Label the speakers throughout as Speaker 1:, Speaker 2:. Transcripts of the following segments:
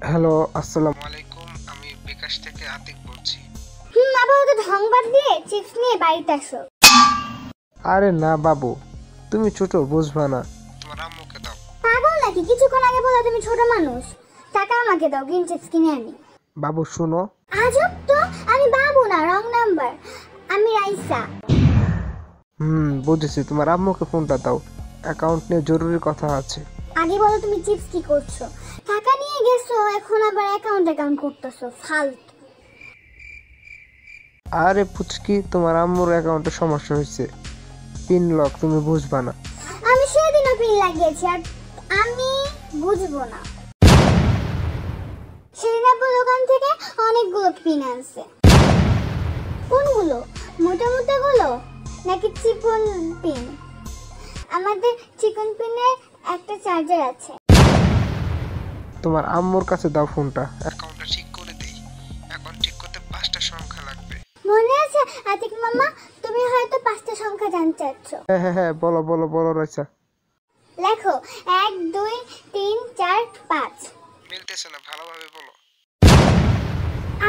Speaker 1: Hello, আসসালামু আলাইকুম। আমি বিকাশ থেকে আতিক বলছি।
Speaker 2: আপাতত ঢং বাদ দিয়ে চিপস নিয়ে বাড়িতে আসো।
Speaker 1: আরে না বাবু, তুমি ছোট, বুঝবা না। তোমার আম্মুকে দাও।
Speaker 2: পাগল নাকি? কিছুক্ষণ আগে বলো তুমি ছোট মানুষ। টাকা আমাকে দাও, গ্রিন চিপস কিনে আনি।
Speaker 1: বাবু শোনো।
Speaker 2: আজব তো, আমি বাবু না, রং নাম্বার। আমি রাইসা।
Speaker 1: বুঝেছি। তোমার আম্মুকে ফোনটা দাও, অ্যাকাউন্ট নিয়ে জরুরি কথা আছে।
Speaker 2: আগে বলো তুমি চিপস কি করছো? টাকা নিয়ে গেছো, এখন আবার অ্যাকাউন্ট করতেছো, ফালতু।
Speaker 1: আরে পুচকি, তোমার আম্মুর অ্যাকাউন্টে সমস্যা হয়েছে, পিন লক, তুমি বুঝবা না।
Speaker 2: আমি সেদিনও পিন লাগিয়েছি, আর আমি বুঝবো না? সেদিন আপনার দোকান থেকে অনেকগুলো পিন আনছে। কোনগুলো? মোটা মোটা গুলো নাকি চিকন পিন? আমাদের চিকন পিনের একটা চার্জার আছে।
Speaker 1: তোমার আম্মুর কাছে দাও ফোনটা, অ্যাকাউন্টটা ঠিক করে দেই। অ্যাকাউন্ট ঠিক করতে 5টা সংখ্যা লাগবে।
Speaker 2: মনে আছে আতিক মামা? তুমি হয়তো 5টা সংখ্যা জানতে চাচ্ছ।
Speaker 1: হ্যাঁ, বলো বলো বলো রাইসা।
Speaker 2: লেখো 1 2 3 4 5।
Speaker 1: মিলতেছে না, ভালোভাবে বলো।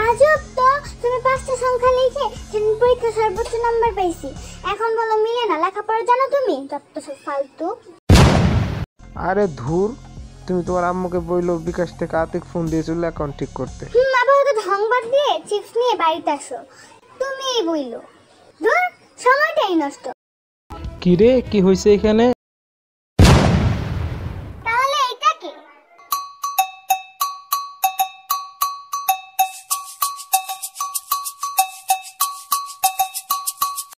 Speaker 2: আজব তো, তুমি 5টা সংখ্যা লিখে সেদিন পরীক্ষা সর্বোচ্চ নাম্বার পাইছি, এখন বলো মিলে না। লেখাপড়া জানো তুমি? যত সব ফালতু।
Speaker 1: আরে ধুর, তুমি তোমার আম্মুকে বইলো বিকাশ থেকে আতিক ফোন দিয়েছিল অ্যাকাউন্ট ঠিক করতে।
Speaker 2: আপাতত ঢং বাদ দিয়ে চিপস নিয়ে বাড়িতে আসো। তুমিই বইলো। ধুর, সময়টাই নষ্ট।
Speaker 3: কিরে, কি হয়েছে এখানে?